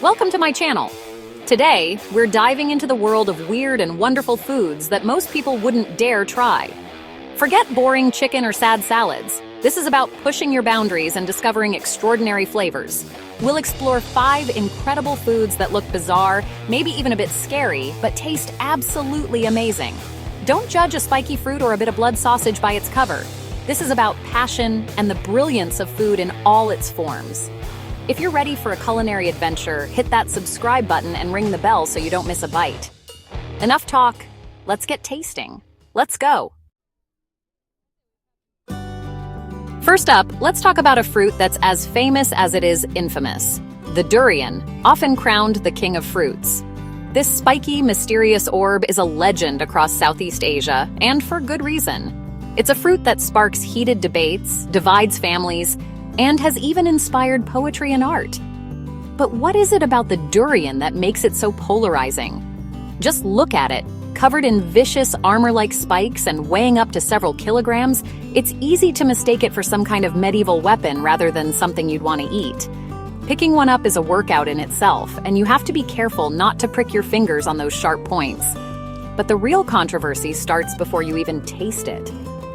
Welcome to my channel. Today, we're diving into the world of weird and wonderful foods that most people wouldn't dare try. Forget boring chicken or sad salads. This is about pushing your boundaries and discovering extraordinary flavors. We'll explore 5 incredible foods that look bizarre, maybe even a bit scary, but taste absolutely amazing. Don't judge a spiky fruit or a bit of blood sausage by its cover. This is about passion and the brilliance of food in all its forms. If you're ready for a culinary adventure, hit that subscribe button and ring the bell so you don't miss a bite. Enough talk, let's get tasting. Let's go. First up, let's talk about a fruit that's as famous as it is infamous. The durian, often crowned the king of fruits. This spiky, mysterious orb is a legend across Southeast Asia, and for good reason. It's a fruit that sparks heated debates, divides families, and has even inspired poetry and art. But what is it about the durian that makes it so polarizing? Just look at it. Covered in vicious armor-like spikes and weighing up to several kilograms, it's easy to mistake it for some kind of medieval weapon rather than something you'd want to eat. Picking one up is a workout in itself, and you have to be careful not to prick your fingers on those sharp points. But the real controversy starts before you even taste it.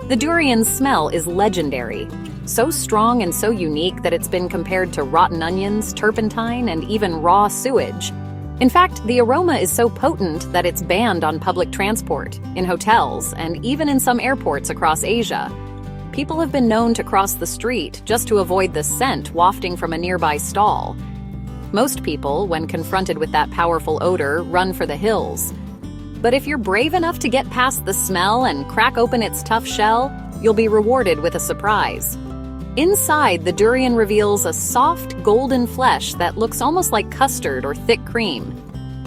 The durian's smell is legendary. So strong and so unique that it's been compared to rotten onions, turpentine, and even raw sewage. In fact, the aroma is so potent that it's banned on public transport, in hotels, and even in some airports across Asia. People have been known to cross the street just to avoid the scent wafting from a nearby stall. Most people, when confronted with that powerful odor, run for the hills. But if you're brave enough to get past the smell and crack open its tough shell, you'll be rewarded with a surprise. Inside, the durian reveals a soft, golden flesh that looks almost like custard or thick cream.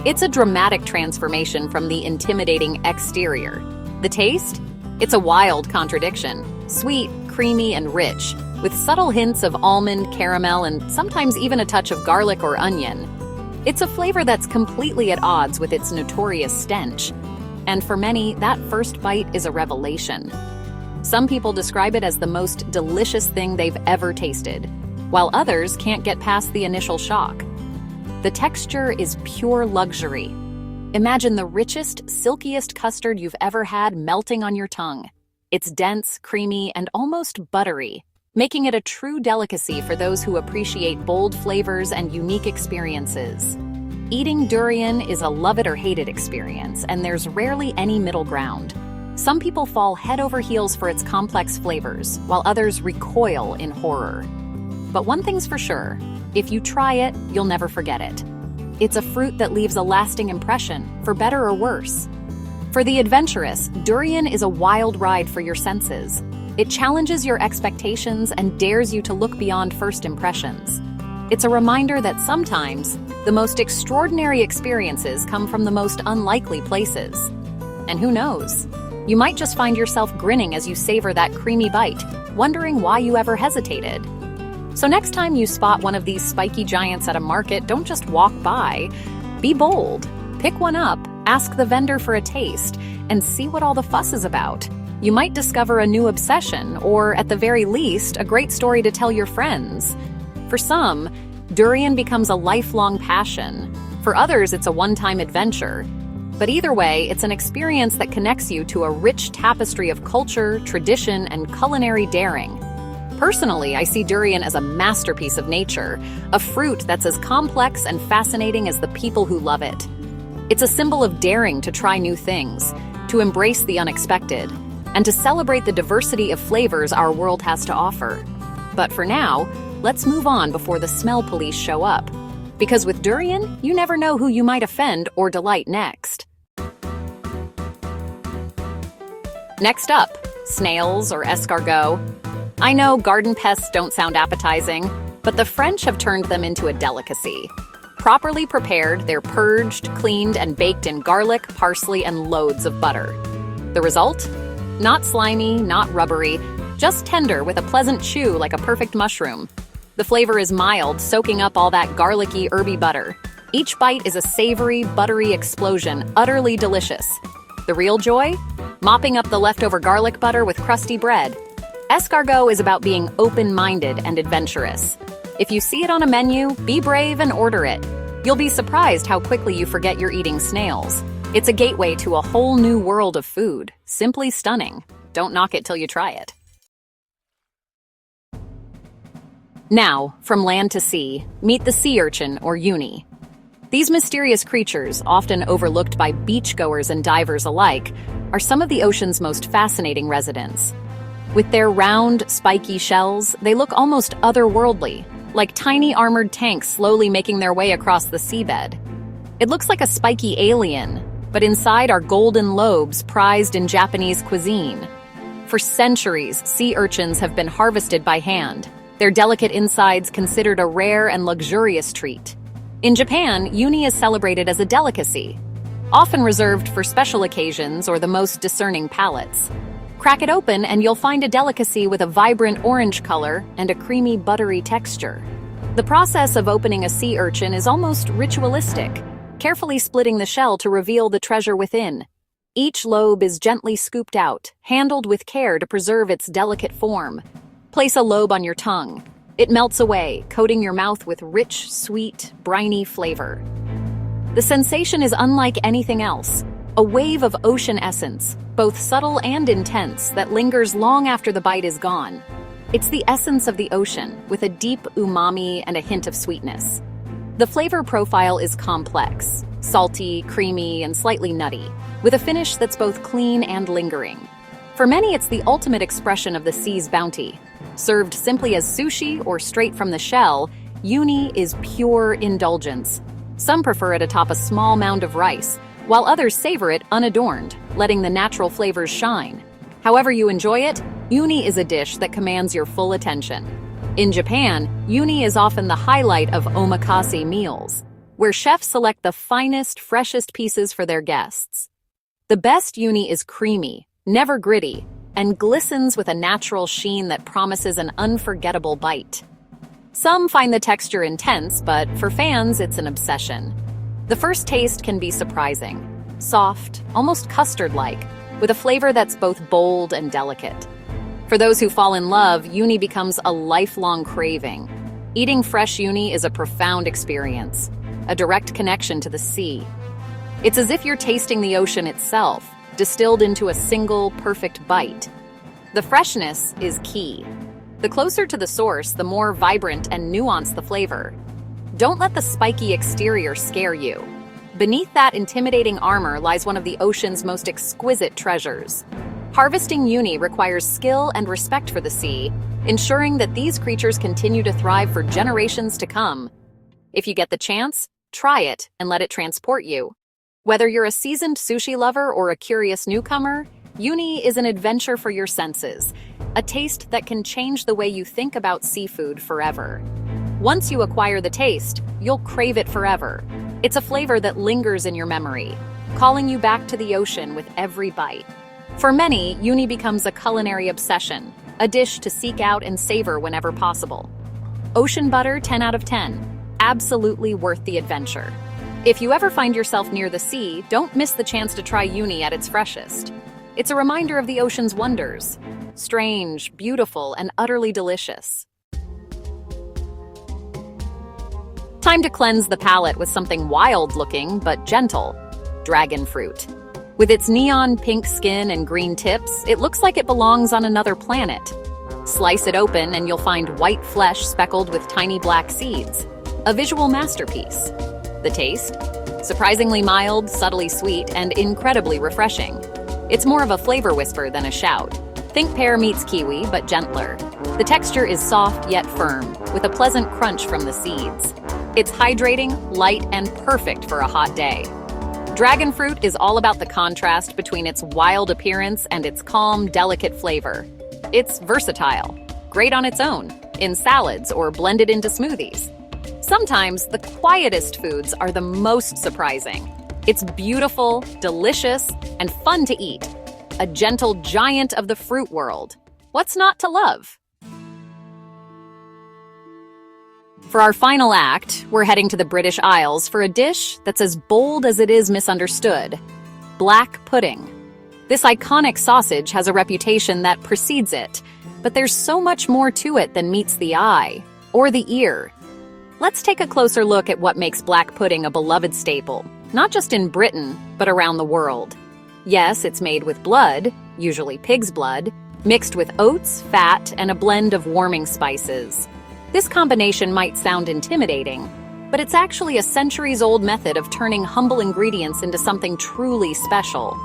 It's a dramatic transformation from the intimidating exterior. The taste? It's a wild contradiction. Sweet, creamy, and rich, with subtle hints of almond, caramel, and sometimes even a touch of garlic or onion. It's a flavor that's completely at odds with its notorious stench. And for many, that first bite is a revelation. Some people describe it as the most delicious thing they've ever tasted, while others can't get past the initial shock. The texture is pure luxury. Imagine the richest, silkiest custard you've ever had melting on your tongue. It's dense, creamy, and almost buttery, making it a true delicacy for those who appreciate bold flavors and unique experiences. Eating durian is a love it or hate it experience, and there's rarely any middle ground. Some people fall head over heels for its complex flavors, while others recoil in horror. But one thing's for sure, if you try it, you'll never forget it. It's a fruit that leaves a lasting impression, for better or worse. For the adventurous, durian is a wild ride for your senses. It challenges your expectations and dares you to look beyond first impressions. It's a reminder that sometimes, the most extraordinary experiences come from the most unlikely places. And who knows? You might just find yourself grinning as you savor that creamy bite, wondering why you ever hesitated. So next time you spot one of these spiky giants at a market, don't just walk by. Be bold. Pick one up, ask the vendor for a taste, and see what all the fuss is about. You might discover a new obsession, or at the very least, a great story to tell your friends. For some, durian becomes a lifelong passion. For others, it's a one-time adventure. But either way, it's an experience that connects you to a rich tapestry of culture, tradition, and culinary daring. Personally, I see durian as a masterpiece of nature, a fruit that's as complex and fascinating as the people who love it. It's a symbol of daring to try new things, to embrace the unexpected, and to celebrate the diversity of flavors our world has to offer. But for now, let's move on before the smell police show up. Because with durian, you never know who you might offend or delight next. Next up, snails or escargot. I know garden pests don't sound appetizing, but the French have turned them into a delicacy. Properly prepared, they're purged, cleaned, and baked in garlic, parsley, and loads of butter. The result? Not slimy, not rubbery, just tender with a pleasant chew like a perfect mushroom. The flavor is mild, soaking up all that garlicky, herby butter. Each bite is a savory, buttery explosion, utterly delicious. The real joy? Mopping up the leftover garlic butter with crusty bread. Escargot is about being open-minded and adventurous. If you see it on a menu, be brave and order it. You'll be surprised how quickly you forget you're eating snails. It's a gateway to a whole new world of food. Simply stunning. Don't knock it till you try it. Now, from land to sea, meet the sea urchin or uni. These mysterious creatures, often overlooked by beachgoers and divers alike, are some of the ocean's most fascinating residents. With their round, spiky shells, they look almost otherworldly, like tiny armored tanks slowly making their way across the seabed. It looks like a spiky alien, but inside are golden lobes prized in Japanese cuisine. For centuries, sea urchins have been harvested by hand, their delicate insides considered a rare and luxurious treat. In Japan, uni is celebrated as a delicacy, often reserved for special occasions or the most discerning palates. Crack it open and you'll find a delicacy with a vibrant orange color and a creamy, buttery texture. The process of opening a sea urchin is almost ritualistic, carefully splitting the shell to reveal the treasure within. Each lobe is gently scooped out, handled with care to preserve its delicate form. Place a lobe on your tongue. It melts away, coating your mouth with rich, sweet, briny flavor. The sensation is unlike anything else, a wave of ocean essence, both subtle and intense, that lingers long after the bite is gone. It's the essence of the ocean, with a deep umami and a hint of sweetness. The flavor profile is complex, salty, creamy, and slightly nutty, with a finish that's both clean and lingering. For many, it's the ultimate expression of the sea's bounty. Served simply as sushi or straight from the shell, uni is pure indulgence. Some prefer it atop a small mound of rice, while others savor it unadorned, letting the natural flavors shine. However you enjoy it, uni is a dish that commands your full attention. In Japan, uni is often the highlight of omakase meals, where chefs select the finest, freshest pieces for their guests. The best uni is creamy, never gritty, and glistens with a natural sheen that promises an unforgettable bite. Some find the texture intense, but for fans, it's an obsession. The first taste can be surprising, soft, almost custard-like, with a flavor that's both bold and delicate. For those who fall in love, uni becomes a lifelong craving. Eating fresh uni is a profound experience, a direct connection to the sea. It's as if you're tasting the ocean itself, distilled into a single, perfect bite. The freshness is key. The closer to the source, the more vibrant and nuanced the flavor. Don't let the spiky exterior scare you. Beneath that intimidating armor lies one of the ocean's most exquisite treasures. Harvesting uni requires skill and respect for the sea, ensuring that these creatures continue to thrive for generations to come. If you get the chance, try it and let it transport you. Whether you're a seasoned sushi lover or a curious newcomer, uni is an adventure for your senses, a taste that can change the way you think about seafood forever. Once you acquire the taste, you'll crave it forever. It's a flavor that lingers in your memory, calling you back to the ocean with every bite. For many, uni becomes a culinary obsession, a dish to seek out and savor whenever possible. Ocean butter 10 out of 10, absolutely worth the adventure. If you ever find yourself near the sea, don't miss the chance to try uni at its freshest. It's a reminder of the ocean's wonders. Strange, beautiful, and utterly delicious. Time to cleanse the palate with something wild-looking but gentle. Dragon fruit. With its neon pink skin and green tips, it looks like it belongs on another planet. Slice it open and you'll find white flesh speckled with tiny black seeds. A visual masterpiece. The taste? Surprisingly mild, subtly sweet, and incredibly refreshing. It's more of a flavor whisper than a shout. Think pear meets kiwi, but gentler. The texture is soft yet firm, with a pleasant crunch from the seeds. It's hydrating, light, and perfect for a hot day. Dragon fruit is all about the contrast between its wild appearance and its calm, delicate flavor. It's versatile, great on its own, in salads or blended into smoothies. Sometimes the quietest foods are the most surprising. It's beautiful, delicious, and fun to eat. A gentle giant of the fruit world. What's not to love? For our final act, we're heading to the British Isles for a dish that's as bold as it is misunderstood. Black pudding. This iconic sausage has a reputation that precedes it, but there's so much more to it than meets the eye or the ear. Let's take a closer look at what makes black pudding a beloved staple, not just in Britain, but around the world. Yes, it's made with blood, usually pig's blood, mixed with oats, fat, and a blend of warming spices. This combination might sound intimidating, but it's actually a centuries-old method of turning humble ingredients into something truly special.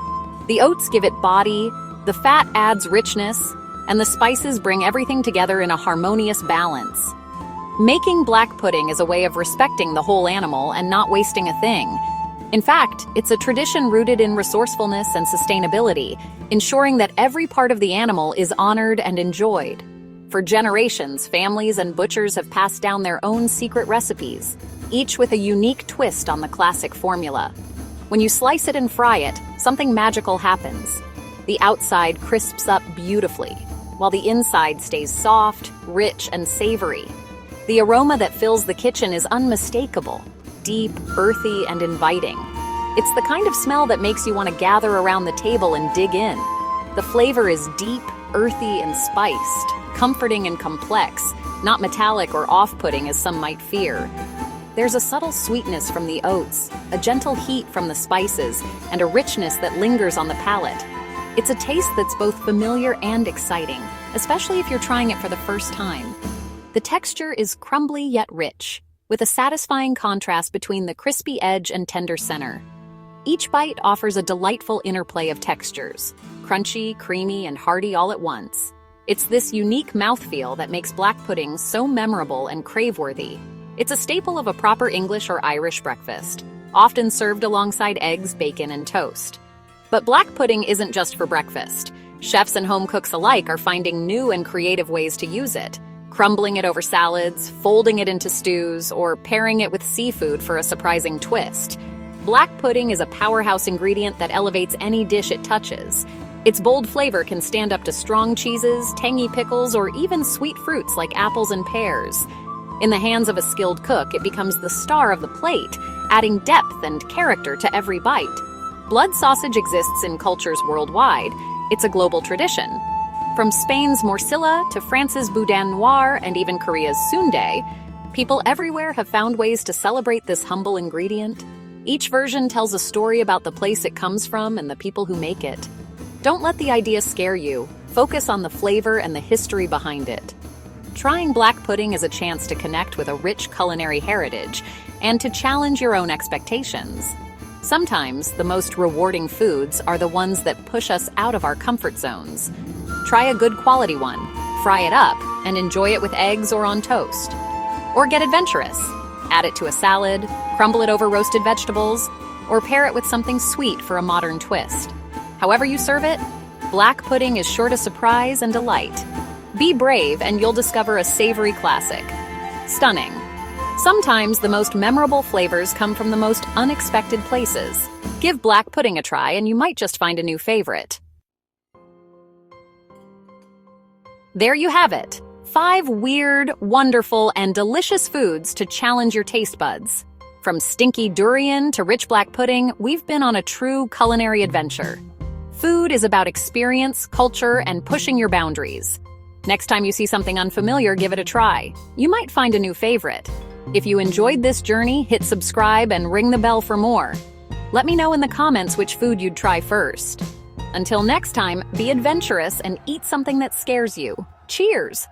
The oats give it body, the fat adds richness, and the spices bring everything together in a harmonious balance. Making black pudding is a way of respecting the whole animal and not wasting a thing. In fact, it's a tradition rooted in resourcefulness and sustainability, ensuring that every part of the animal is honored and enjoyed. For generations, families and butchers have passed down their own secret recipes, each with a unique twist on the classic formula. When you slice it and fry it, something magical happens. The outside crisps up beautifully, while the inside stays soft, rich, and savory. The aroma that fills the kitchen is unmistakable, deep, earthy, and inviting. It's the kind of smell that makes you want to gather around the table and dig in. The flavor is deep, earthy, and spiced, comforting and complex, not metallic or off-putting as some might fear. There's a subtle sweetness from the oats, a gentle heat from the spices, and a richness that lingers on the palate. It's a taste that's both familiar and exciting, especially if you're trying it for the first time. The texture is crumbly yet rich, with a satisfying contrast between the crispy edge and tender center. Each bite offers a delightful interplay of textures, crunchy, creamy, and hearty all at once. It's this unique mouthfeel that makes black pudding so memorable and crave-worthy. It's a staple of a proper English or Irish breakfast, often served alongside eggs, bacon, and toast. But black pudding isn't just for breakfast. Chefs and home cooks alike are finding new and creative ways to use it, crumbling it over salads, folding it into stews, or pairing it with seafood for a surprising twist. Black pudding is a powerhouse ingredient that elevates any dish it touches. Its bold flavor can stand up to strong cheeses, tangy pickles, or even sweet fruits like apples and pears. In the hands of a skilled cook, it becomes the star of the plate, adding depth and character to every bite. Blood sausage exists in cultures worldwide. It's a global tradition. From Spain's morcilla to France's boudin noir and even Korea's sundae, people everywhere have found ways to celebrate this humble ingredient. Each version tells a story about the place it comes from and the people who make it. Don't let the idea scare you. Focus on the flavor and the history behind it. Trying black pudding is a chance to connect with a rich culinary heritage and to challenge your own expectations. Sometimes the most rewarding foods are the ones that push us out of our comfort zones. Try a good quality one, fry it up, and enjoy it with eggs or on toast. Or get adventurous. Add it to a salad, crumble it over roasted vegetables, or pair it with something sweet for a modern twist. However you serve it, black pudding is sure to surprise and delight. Be brave and you'll discover a savory classic. Stunning. Sometimes the most memorable flavors come from the most unexpected places. Give black pudding a try and you might just find a new favorite. There you have it. 5 weird, wonderful, and delicious foods to challenge your taste buds. From stinky durian to rich black pudding, we've been on a true culinary adventure. Food is about experience, culture, and pushing your boundaries. Next time you see something unfamiliar, give it a try. You might find a new favorite. If you enjoyed this journey, hit subscribe and ring the bell for more. Let me know in the comments which food you'd try first. Until next time, be adventurous and eat something that scares you. Cheers!